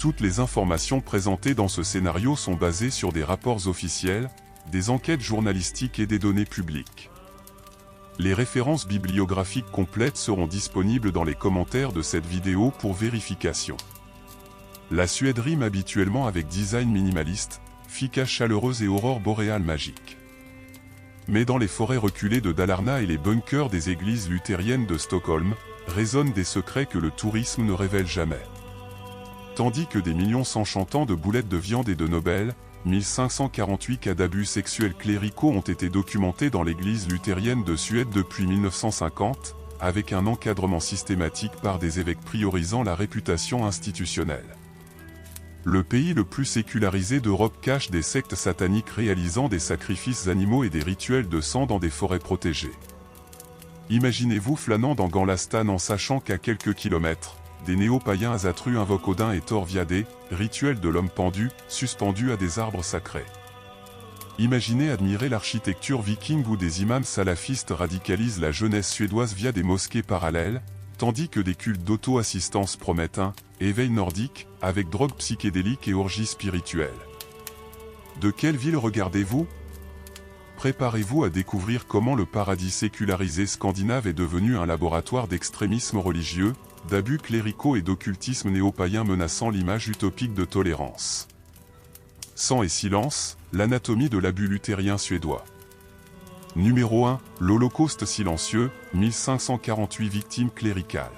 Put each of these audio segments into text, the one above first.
Toutes les informations présentées dans ce scénario sont basées sur des rapports officiels, des enquêtes journalistiques et des données publiques. Les références bibliographiques complètes seront disponibles dans les commentaires de cette vidéo pour vérification. La Suède rime habituellement avec design minimaliste, ficage chaleureuse et aurore boréale magique. Mais dans les forêts reculées de Dalarna et les bunkers des églises luthériennes de Stockholm, résonnent des secrets que le tourisme ne révèle jamais. Tandis que des millions s'enchantant de boulettes de viande et de Nobel, 1548 cas d'abus sexuels cléricaux ont été documentés dans l'église luthérienne de Suède depuis 1950, avec un encadrement systématique par des évêques priorisant la réputation institutionnelle. Le pays le plus sécularisé d'Europe cache des sectes sataniques réalisant des sacrifices animaux et des rituels de sang dans des forêts protégées. Imaginez-vous flânant dans Gamlastan en sachant qu'à quelques kilomètres, des néo-païens Ásatrú invoquent Odin et Thor via des rituels de l'homme pendu, suspendu à des arbres sacrés. Imaginez admirer l'architecture viking où des imams salafistes radicalisent la jeunesse suédoise via des mosquées parallèles, tandis que des cultes d'auto-assistance promettent un éveil nordique, avec drogue psychédélique et orgies spirituelles. De quelle ville regardez-vous ? Préparez-vous à découvrir comment le paradis sécularisé scandinave est devenu un laboratoire d'extrémisme religieux, d'abus cléricaux et d'occultisme néo-païen menaçant l'image utopique de tolérance. Sang et silence, l'anatomie de l'abus luthérien suédois. Numéro 1, l'Holocauste silencieux, 1548 victimes cléricales.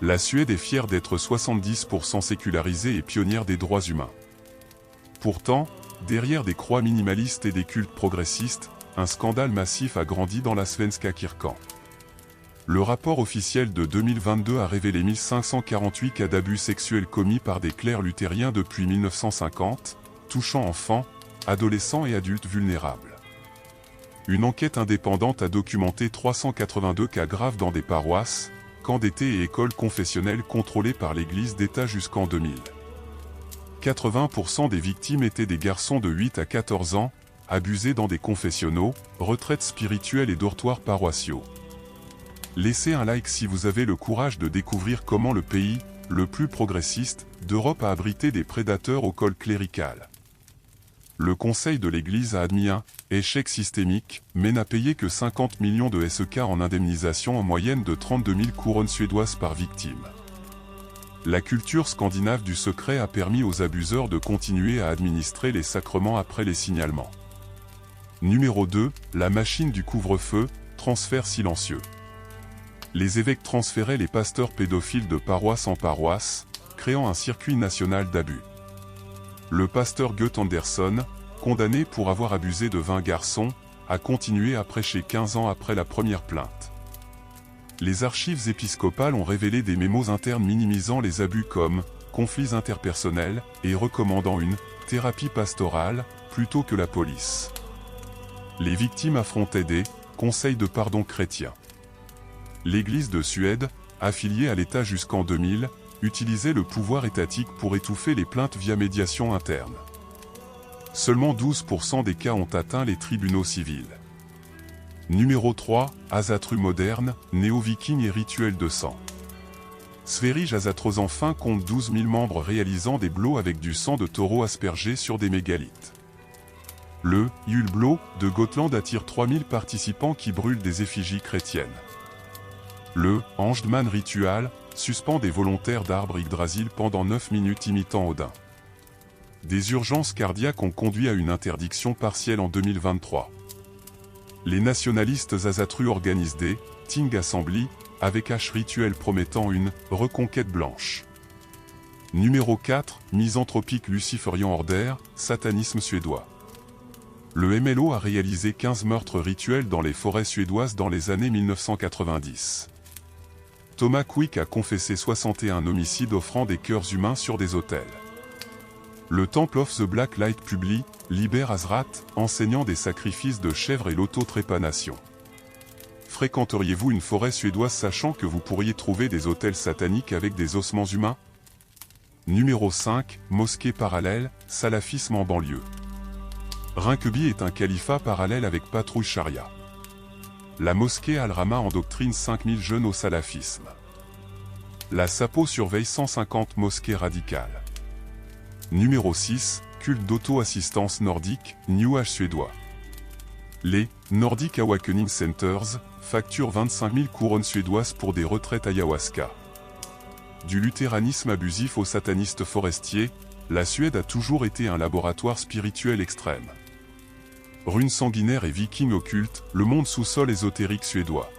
La Suède est fière d'être 70% sécularisée et pionnière des droits humains. Pourtant, derrière des croix minimalistes et des cultes progressistes, un scandale massif a grandi dans la Svenska kyrkan. Le rapport officiel de 2022 a révélé 1548 cas d'abus sexuels commis par des clercs luthériens depuis 1950, touchant enfants, adolescents et adultes vulnérables. Une enquête indépendante a documenté 382 cas graves dans des paroisses, camps d'été et écoles confessionnelles contrôlées par l'Église d'État jusqu'en 2000. 80% des victimes étaient des garçons de 8 à 14 ans, abusés dans des confessionnaux, retraites spirituelles et dortoirs paroissiaux. Laissez un like si vous avez le courage de découvrir comment le pays, le plus progressiste, d'Europe a abrité des prédateurs au col clérical. Le Conseil de l'Église a admis un échec systémique, mais n'a payé que 50 millions de SEK en indemnisation en moyenne de 32 000 couronnes suédoises par victime. La culture scandinave du secret a permis aux abuseurs de continuer à administrer les sacrements après les signalements. Numéro 2, la machine du couvre-feu, transfert silencieux. Les évêques transféraient les pasteurs pédophiles de paroisse en paroisse, créant un circuit national d'abus. Le pasteur Göte Andersson, condamné pour avoir abusé de 20 garçons, a continué à prêcher 15 ans après la première plainte. Les archives épiscopales ont révélé des mémos internes minimisant les abus comme conflits interpersonnels et recommandant une thérapie pastorale plutôt que la police. Les victimes affrontaient des conseils de pardon chrétiens. L'Église de Suède, affiliée à l'État jusqu'en 2000, utilisait le pouvoir étatique pour étouffer les plaintes via médiation interne. Seulement 12% des cas ont atteint les tribunaux civils. Numéro 3, Ásatrú moderne, néo-viking et rituel de sang. Sverige Ásatrós enfin compte 12 000 membres réalisant des blows avec du sang de taureau aspergé sur des mégalithes. Le Julblo de Gotland attire 3000 participants qui brûlent des effigies chrétiennes. Le Angeman Ritual suspend des volontaires d'arbres Yggdrasil pendant 9 minutes imitant Odin. Des urgences cardiaques ont conduit à une interdiction partielle en 2023. Les nationalistes Ásatrú organisent des Ting Assembly avec H rituel promettant une reconquête blanche. Numéro 4, misanthropique Luciferian Order, satanisme suédois. Le MLO a réalisé 15 meurtres rituels dans les forêts suédoises dans les années 1990. Thomas Quick a confessé 61 homicides offrant des cœurs humains sur des autels. Le Temple of the Black Light publie Liber Azrat, enseignant des sacrifices de chèvres et l'autotrépanation. Fréquenteriez-vous une forêt suédoise sachant que vous pourriez trouver des autels sataniques avec des ossements humains? Numéro 5, mosquée parallèle, salafisme en banlieue. Rinkeby est un califat parallèle avec patrouille charia. La mosquée Al-Rama endoctrine 5000 jeunes au salafisme. La Sapo surveille 150 mosquées radicales. Numéro 6, culte d'auto-assistance nordique, New Age suédois. Les Nordic Awakening Centers facturent 25 000 couronnes suédoises pour des retraites ayahuasca. Du luthéranisme abusif aux satanistes forestiers, la Suède a toujours été un laboratoire spirituel extrême. Runes sanguinaires et vikings occultes, le monde sous-sol ésotérique suédois.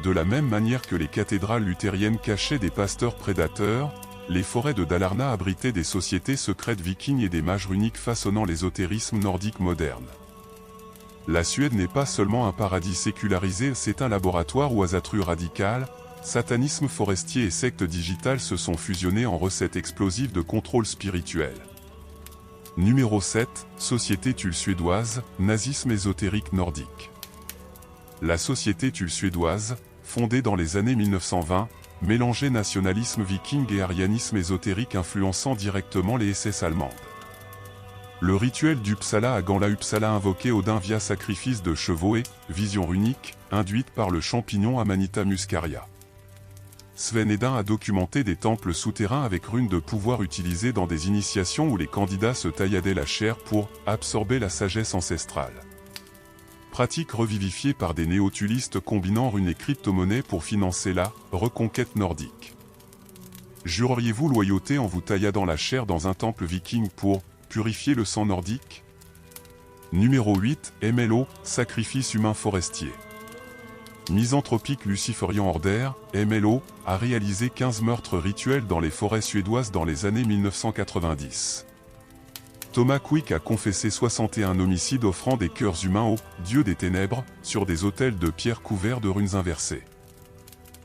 De la même manière que les cathédrales luthériennes cachaient des pasteurs prédateurs, les forêts de Dalarna abritaient des sociétés secrètes vikings et des mages runiques façonnant l'ésotérisme nordique moderne. La Suède n'est pas seulement un paradis sécularisé, c'est un laboratoire où Asatru radical, satanisme forestier et secte digitale se sont fusionnés en recettes explosives de contrôle spirituel. Numéro 7, Société Thule suédoise, nazisme ésotérique nordique. La Société Thule suédoise, fondée dans les années 1920, mélangeait nationalisme viking et arianisme ésotérique influençant directement les SS allemandes. Le rituel d'Uppsala à Ganla Uppsala invoquait Odin via sacrifice de chevaux et vision runique, induite par le champignon Amanita muscaria. Sven Hedin a documenté des temples souterrains avec runes de pouvoir utilisées dans des initiations où les candidats se tailladaient la chair pour absorber la sagesse ancestrale. Pratique revivifiée par des néo-thulistes combinant runes et crypto-monnaies pour financer la reconquête nordique. Jureriez-vous loyauté en vous tailladant la chair dans un temple viking pour purifier le sang nordique? Numéro 8, MLO, sacrifice humain forestier. Misanthropique luciférian Order, MLO, a réalisé 15 meurtres rituels dans les forêts suédoises dans les années 1990. Thomas Quick a confessé 61 homicides offrant des cœurs humains au dieu des ténèbres, sur des autels de pierre couverts de runes inversées.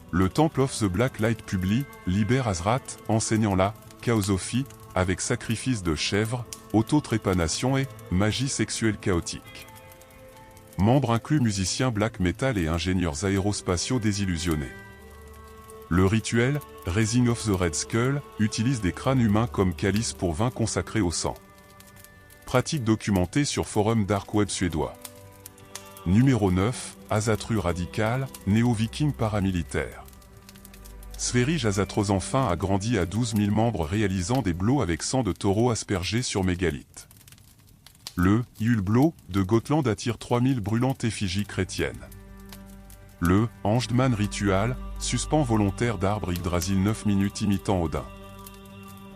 Le Temple of the Black Light publie Liber Azrath, enseignant la chaosophie, avec sacrifice de chèvres, auto-trépanation et magie sexuelle chaotique. Membres inclus musiciens black metal et ingénieurs aérospatiaux désillusionnés. Le rituel, Raising of the Red Skull, utilise des crânes humains comme calice pour vin consacré au sang. Pratique documentée sur forum dark web suédois. Numéro 9, Asatru radical, néo-viking paramilitaire. Sverige Asatros enfin a grandi à 12 000 membres réalisant des blows avec sang de taureau aspergé sur mégalithes. Le Yulblo de Gotland attire 3000 brûlantes effigies chrétiennes. Le Angeman Ritual, suspens volontaire d'arbre Yggdrasil 9 minutes imitant Odin.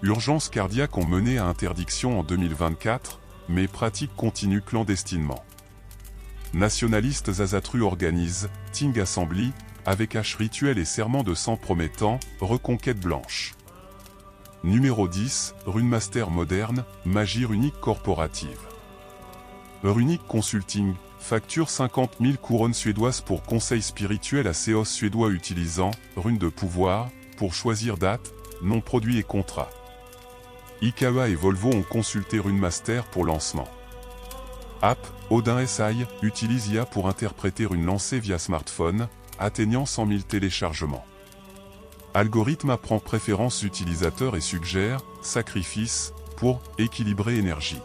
Urgences cardiaques ont mené à interdiction en 2024, mais pratique continue clandestinement. Nationalistes Asatru organisent Ting Assembly, avec hache rituel et serment de sang promettant reconquête blanche. Numéro 10, Runemaster moderne, magie runique corporative. Runique Consulting facture 50 000 couronnes suédoises pour conseil spirituel à Seos suédois utilisant runes de pouvoir pour choisir date, nom produit et contrat. IKEA et Volvo ont consulté Runemaster pour lancement. App, Odin SI, utilise IA pour interpréter une lancée via smartphone, atteignant 100 000 téléchargements. Algorithme apprend préférences utilisateurs et suggère sacrifice pour équilibrer énergie.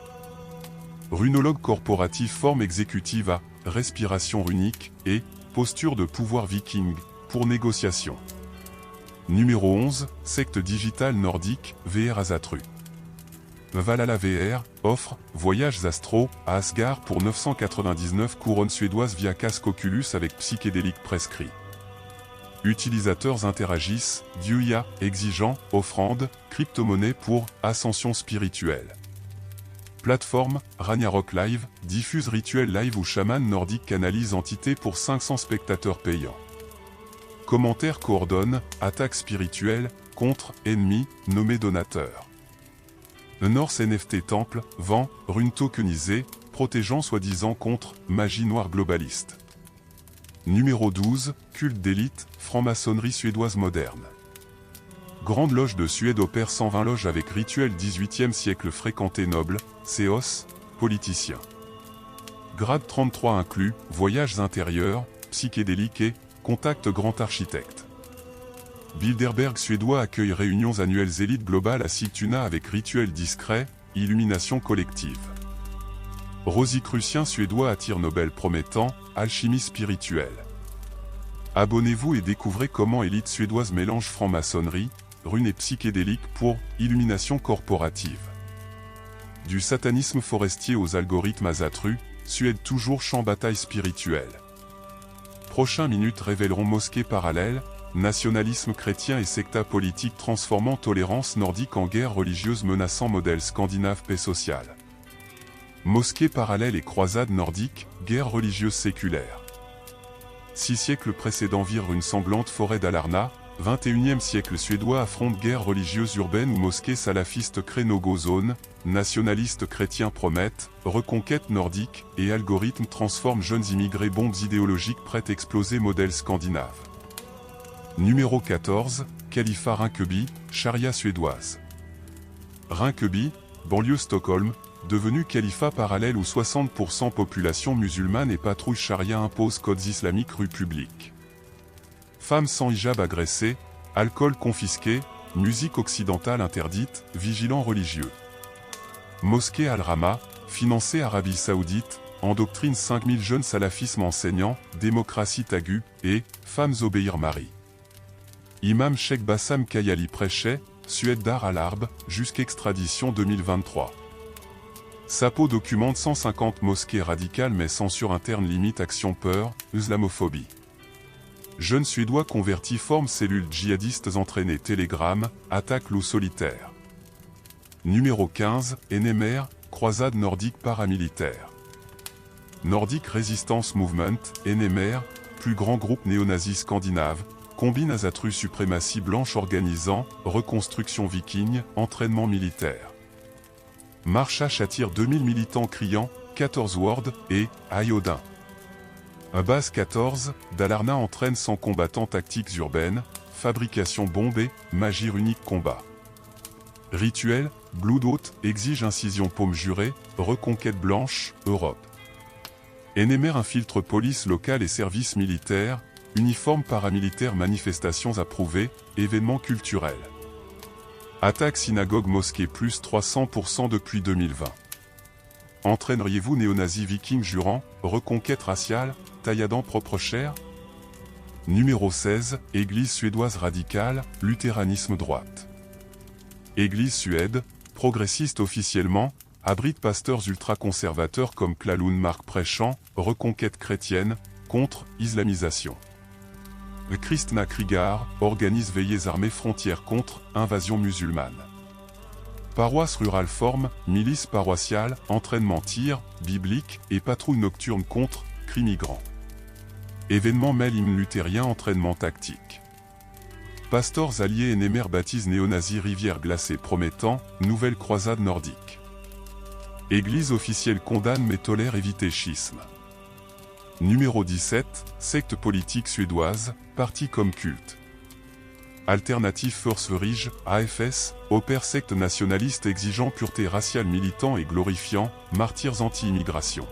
Runologue corporatif forme exécutive à respiration runique et posture de pouvoir viking pour négociation. Numéro 11, secte digitale nordique, VR Asatru. Valhalla VR offre voyages astro à Asgard pour 999 couronnes suédoises via casque Oculus avec psychédélique prescrit. Utilisateurs interagissent, dieu IA, exigeant, offrande, crypto-monnaie pour ascension spirituelle. Plateforme, Ragnarok Live, diffuse rituel live où chaman nordique canalise entité pour 500 spectateurs payants. Commentaire coordonne, attaque spirituelle, contre, ennemi, nommé donateur. Le Norse NFT Temple, vend, rune tokenisée, protégeant soi-disant contre, magie noire globaliste. Numéro 12, culte d'élite, franc-maçonnerie suédoise moderne. Grande loge de Suède opère 120 loges avec rituel 18e siècle fréquenté noble, Seos, politicien. Grade 33 inclus, voyages intérieurs, psychédéliques et contact grand architecte. Bilderberg suédois accueille réunions annuelles élites globales à Sigtuna avec rituel discret, illumination collective. Rosicrucien suédois attire Nobel promettant, alchimie spirituelle. Abonnez-vous et découvrez comment élite suédoise mélange franc-maçonnerie, runes et psychédéliques pour illumination corporative. Du satanisme forestier aux algorithmes Ásatrú, Suède toujours champ bataille spirituelle. Prochaines minutes révéleront mosquée parallèle, nationalisme chrétien et secta politique transformant tolérance nordique en guerre religieuse menaçant modèle scandinave paix sociale. Mosquée parallèle et croisade nordique, guerre religieuse séculaire. 6 siècles précédents virent une sanglante forêt d'Alarna, 21e siècle suédois affronte guerre religieuse urbaine ou mosquée salafiste crée no-go zone, nationalistes chrétiens promettent, reconquête nordique, et algorithmes transforment jeunes immigrés bombes idéologiques prêtes exploser modèle scandinave. Numéro 14, Califat Rinkeby, charia suédoise. Rinkeby, banlieue Stockholm, devenu califat parallèle où 60% population musulmane et patrouille charia impose codes islamiques rue publique. Femmes sans hijab agressées, alcool confisqué, musique occidentale interdite, vigilants religieux. Mosquée Al-Rama, financée Arabie Saoudite, endoctrine 5000 jeunes salafisme enseignants, démocratie tagu, et femmes obéir Marie. Imam Sheikh Bassam Kayali prêchait, Suède Dar al-Harb, jusqu'extradition 2023. Sapo documente 150 mosquées radicales mais censure interne limite action peur, islamophobie. Jeunes Suédois convertis forment cellules djihadistes entraînées Telegram, attaque loup solitaire. Numéro 15, NMR, croisade nordique paramilitaire. Nordic Resistance Movement, NMR, plus grand groupe néo-nazi scandinave, combine Ásatrú suprématie blanche organisant, reconstruction viking, entraînement militaire. Marchach attire 2000 militants criant, 14 Word, et, Ayodin. Un base 14, d'Alarna entraîne 100 combattants tactiques urbaines, fabrication bombée, magie unique combat. Rituel, Blood Oath, exige incision paume jurée, reconquête blanche, Europe. NMR infiltre police locale et services militaires, uniforme paramilitaire manifestations approuvées, événements culturels. Attaque synagogue mosquée plus 300% depuis 2020. Entraîneriez-vous néo-nazis vikings jurant, reconquête raciale, tailladant propre chair? Numéro 16, Église suédoise radicale, luthéranisme droite. Église Suède, progressiste officiellement, abrite pasteurs ultra-conservateurs comme Klaloun Mark prêchant, reconquête chrétienne, contre, islamisation. Le Kristna Krigar organise veillées armées frontières contre, invasion musulmane. Paroisse rurale forme, milice paroissiale, entraînement tir, biblique, et patrouille nocturne contre, cris migrants. Événement mêle hymne luthérien entraînement tactique. Pastors alliés NMR baptise néo-nazi rivière glacée promettant, nouvelle croisade nordique. Église officielle condamne mais tolère éviter schisme. Numéro 17, secte politique suédoise, parti comme culte. Alternative Försvarige, AFS, opère secte nationaliste exigeant pureté raciale militant et glorifiant, martyrs anti-immigration.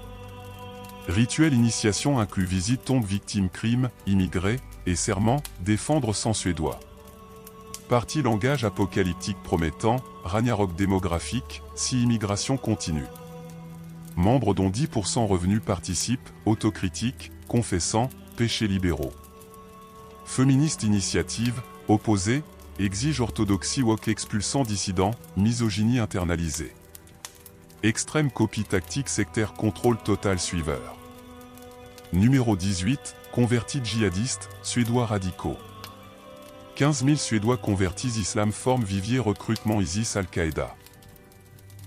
Rituel initiation inclut visite tombe victime crime, immigré, et serment, défendre sans suédois. Parti langage apocalyptique promettant, Ragnarok démographique, si immigration continue. Membres dont 10% revenus participent, autocritique, confessant, péchés libéraux. Féministe initiative, opposée, exige orthodoxie woke expulsant dissidents, misogynie internalisée. Extrême copie tactique sectaire contrôle total suiveur. Numéro 18, convertis djihadistes, suédois radicaux. 15 000 Suédois convertis islam forme vivier recrutement ISIS Al-Qaïda.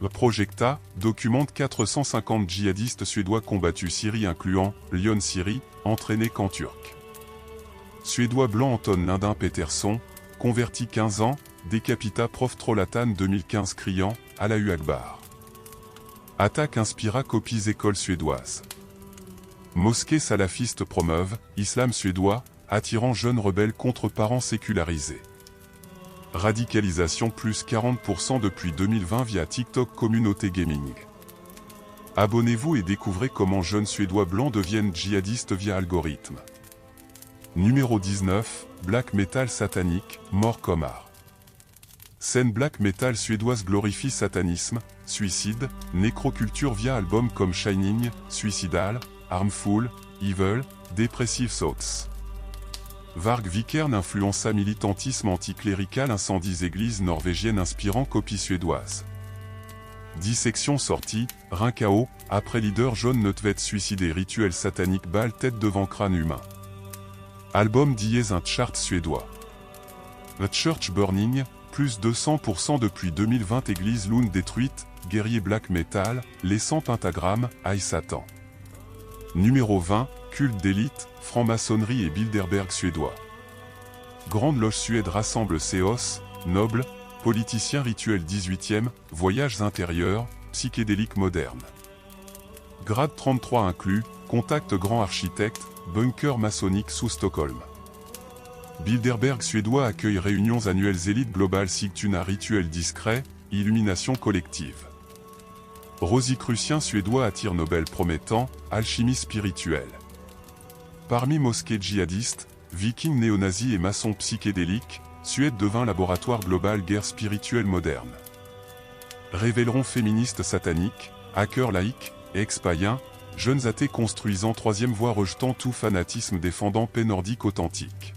Le Projecta documente 450 djihadistes suédois combattus Syrie incluant Lyon Syrie, entraînés qu'en turc. Suédois blanc Anton Lindin Peterson, converti 15 ans, décapita prof Trollatan 2015 criant Allahu Akbar. Attaque inspira copies écoles suédoises. Mosquée salafiste promeuve, islam suédois, attirant jeunes rebelles contre parents sécularisés. Radicalisation plus 40% depuis 2020 via TikTok communauté gaming. Abonnez-vous et découvrez comment jeunes Suédois blancs deviennent djihadistes via algorithme. Numéro 19, Black Metal satanique, mort comme art. Scène black metal suédoise glorifie satanisme, suicide, nécroculture via albums comme Shining, Suicidal, Harmful, Evil, Depressive Thoughts. Varg Vikernes influença militantisme anticlérical, incendies églises norvégiennes inspirant copie suédoise. Dissection sortie, rein KO, après leader John Nødtvedt suicidé, rituel satanique, balle tête devant crâne humain. Album dièse, un chart suédois. The Church Burning, plus 200% depuis 2020, église Lund détruite, guerrier black metal, laissant pentagramme, aïe Satan. Numéro 20, culte d'élite, franc-maçonnerie et Bilderberg suédois. Grande loge Suède rassemble Seos, nobles, politiciens, rituels 18e, voyages intérieurs, psychédéliques modernes. Grade 33 inclus, contact grand architecte, bunker maçonnique sous Stockholm. Bilderberg suédois accueille réunions annuelles élite globale Sigtuna, rituel discret, illumination collective. Rosicrucien suédois attire Nobel promettant, alchimie spirituelle. Parmi mosquées djihadistes, vikings néo-nazis et maçons psychédéliques, Suède devint laboratoire global guerre spirituelle moderne. Révéleront féministes sataniques, hackers laïcs, ex-païens, jeunes athées construisant troisième voie rejetant tout fanatisme défendant paix nordique authentique.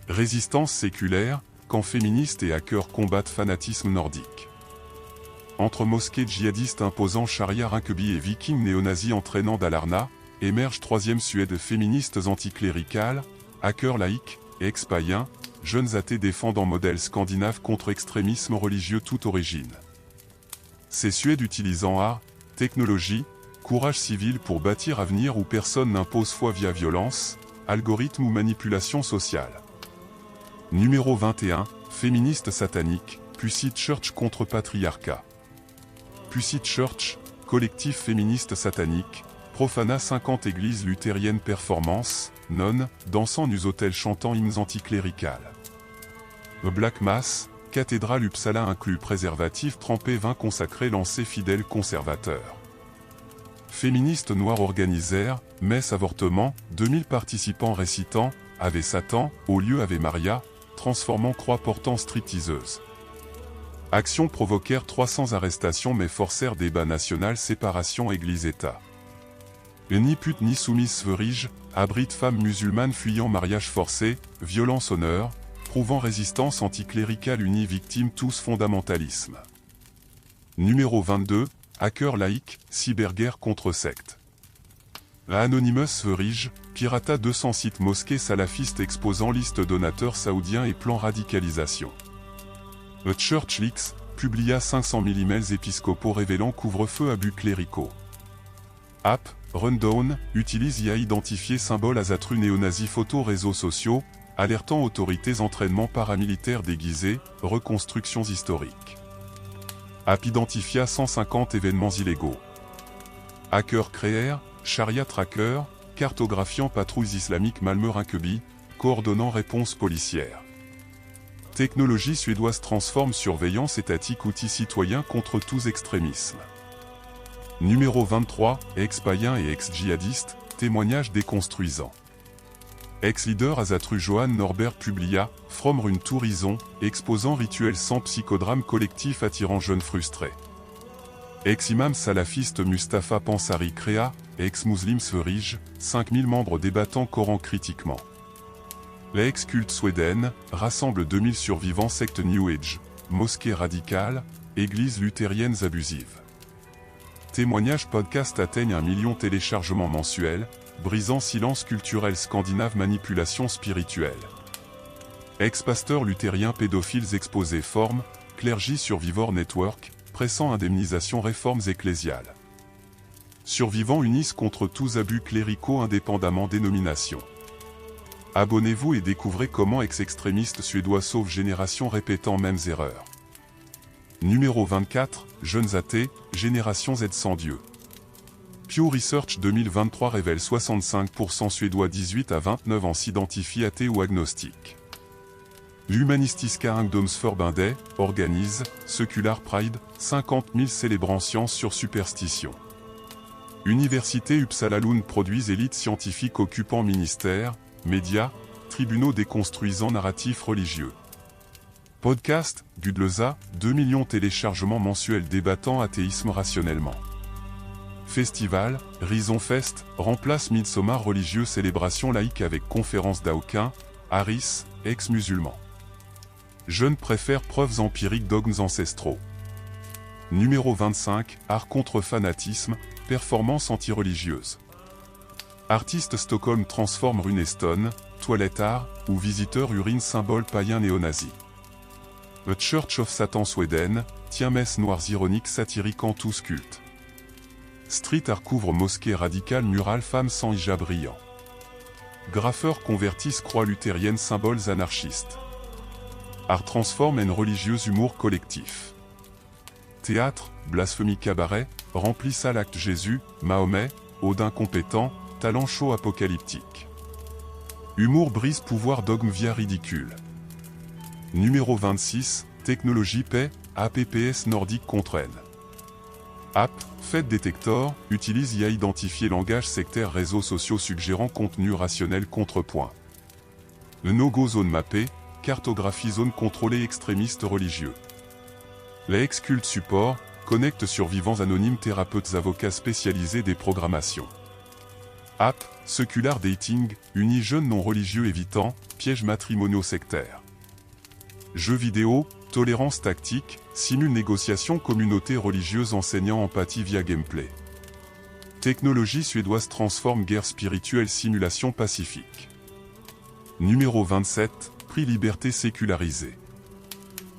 Résistance séculaire, quand féministes et hackers combattent fanatisme nordique. Entre mosquées djihadistes imposant charia Rinkeby et vikings néo-nazis entraînant Dalarna, émerge troisième Suède féministes anticléricales, hackers laïcs, ex-païens, jeunes athées défendant modèle scandinave contre extrémisme religieux toute origine. Ces Suèdes utilisant art, technologie, courage civil pour bâtir avenir où personne n'impose foi via violence, algorithme ou manipulation sociale. Numéro 21, féministe satanique, Pussy Church contre patriarcat. Pussy Church, collectif féministe satanique, profana 50 églises luthériennes performance, nonnes, dansant nus hôtels chantant hymnes anticléricales. Black Mass, cathédrale Uppsala inclut préservatif trempé vin consacré lancé fidèles conservateurs. Féministes noirs organisèrent, messe avortement, 2000 participants récitant, Ave Satan, au lieu Ave Maria, transformant croix portant stripteaseuse. Actions provoquèrent 300 arrestations mais forcèrent débat national, séparation Église-État. Ni pute ni soumise Sverige, abrite femmes musulmanes fuyant mariage forcé, violence honneur, prouvant résistance anticléricale unie victime tous fondamentalisme. Numéro 22, hacker laïque, cyberguerre contre secte. La Anonymous Sverige, pirata 200 sites mosquées salafistes exposant liste donateurs saoudiens et plan radicalisation. The Church Leaks, publia 500 000 emails épiscopaux révélant couvre-feu abus cléricaux. App, Rundown, utilise IA identifié symbole Azatru néo-nazi photos réseaux sociaux, alertant autorités entraînement paramilitaire déguisé, reconstructions historiques. App identifia 150 événements illégaux. Hackers créèrent, Sharia Tracker, cartographiant patrouilles islamiques Malmö-Rinkeby, coordonnant réponse policière. Technologie suédoise transforme surveillance étatique outil citoyen contre tous extrémismes. Numéro 23, ex-païen et ex-djihadiste, témoignage déconstruisant. Ex-leader Azatru Johan Norbert publia « From Rune to Horizon », exposant rituel sans psychodrame collectif attirant jeunes frustrés. Ex-imam salafiste Mustafa Pansari créa « Ex-muslim Sverige », 5000 membres débattant Coran critiquement. La ex-culte Sweden rassemble 2000 survivants secte New Age, mosquées radicales, églises luthériennes abusives. Témoignages podcast atteignent 1 million téléchargements mensuels, brisant silence culturel scandinave manipulation spirituelle. Ex-pasteur luthérien pédophiles exposés forme, Clergy Survivor Network, pressant indemnisation réformes ecclésiales. Survivants unissent contre tous abus cléricaux indépendamment dénomination. Abonnez-vous et découvrez comment ex-extrémistes suédois sauvent génération répétant mêmes erreurs. Numéro 24, Jeunes athées, Génération Z sans Dieu. Pew Research 2023 révèle 65% Suédois 18 à 29 ans s'identifient athées ou agnostiques. L'Humanistiska Ungdomsförbundet organise, Secular Pride, 50 000 célébrant science sur superstition. Université Uppsala Lund produisent élite scientifique occupant ministères, médias, tribunaux déconstruisant narratifs religieux. Podcast, Gudleza, 2 millions téléchargements mensuels débattant athéisme rationnellement. Festival, Rison Fest, remplace Midsommar religieux célébration laïque avec conférence d'Aucun, Harris, ex-musulman. Jeunes préfèrent preuves empiriques dogmes ancestraux. Numéro 25, art contre fanatisme, performance anti-religieuse. Artiste Stockholm transforme Runeston, toilette art, ou visiteur urine symbole païen néo-nazi. The Church of Satan Sweden, tient messes noires ironiques satiriques en tous cultes. Street art couvre mosquée radicale murale femme sans hijab brillant. Graffeurs convertissent croix luthérienne symboles anarchistes. Art transforme en religieuse humour collectif. Théâtre, blasphémie cabaret, remplissent à l'acte Jésus, Mahomet, Odin compétent, talent chaud apocalyptique. Humour brise pouvoir dogme via ridicule. Numéro 26, technologie paix, APPS nordique contre N. App, Fête Detector, utilise IA identifier langage sectaire réseaux sociaux suggérant contenu rationnel contrepoint. Le no-go zone mappée, cartographie zone contrôlée extrémistes religieux. La ex-culte support, connecte survivants anonymes thérapeutes avocats spécialisés des programmations. App, secular dating, unit jeunes non religieux évitant, pièges matrimoniaux sectaires. Jeux vidéo, tolérance tactique, simule négociation communauté religieuse enseignant empathie via gameplay. Technologie suédoise transforme guerre spirituelle simulation pacifique. Numéro 27, prix liberté sécularisée.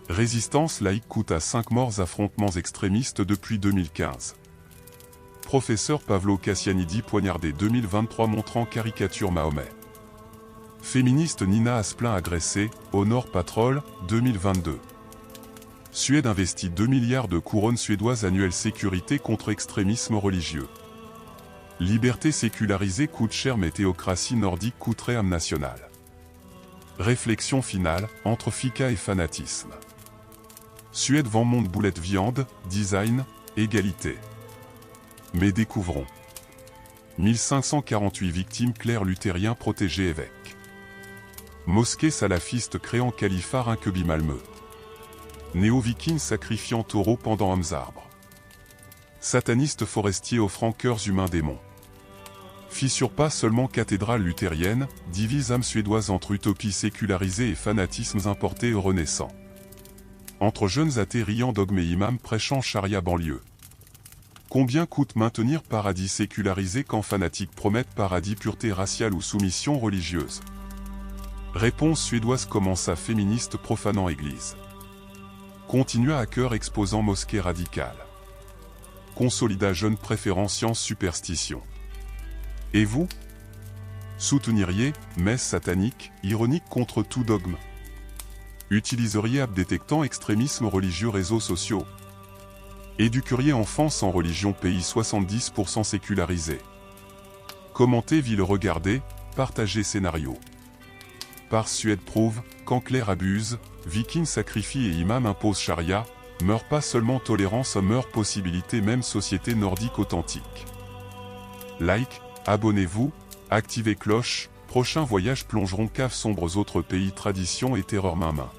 Résistance laïque coûte à 5 morts affrontements extrémistes depuis 2015. Professeur Pavlo Cassianidi poignardé 2023 montrant caricature Mahomet. Féministe Nina Asplin agressée, Honor Patrol, 2022. Suède investit 2 milliards de couronnes suédoises annuelles sécurité contre extrémisme religieux. Liberté sécularisée coûte cher mais théocratie nordique coûterait âme nationale. Réflexion finale, entre FICA et fanatisme. Suède vend monde boulette viande, design, égalité. Mais découvrons. 1548 victimes clercs luthériens protégés évêques. Mosquée salafiste créant califat Rinkeby Malmö. Néo-vikings sacrifiant taureau pendant hommes arbres. Sataniste forestier offrant cœurs humains démons. Fissure pas seulement cathédrale luthérienne, divise âme suédoise entre utopie sécularisée et fanatismes importés et renaissants. Entre jeunes athées riant dogmes et imams prêchant charia banlieue. Combien coûte maintenir paradis sécularisé quand fanatiques promettent paradis pureté raciale ou soumission religieuse? Réponse suédoise commença féministe profanant église. Continua hacker exposant mosquée radicale. Consolida jeune préférant science superstition. Et vous? Souteniriez, messe satanique, ironique contre tout dogme? Utiliseriez app détectant extrémisme religieux réseaux sociaux? Éduqueriez enfants sans religion pays 70% sécularisé? Commentez ville regardez, partagez scénario. Par Suède prouve, quand Claire abuse, Viking sacrifie et imam impose charia, meurt pas seulement tolérance meurt possibilité même société nordique authentique. Like, abonnez-vous, activez cloche, prochain voyage plongeront caves sombres autres pays traditions et terreur main.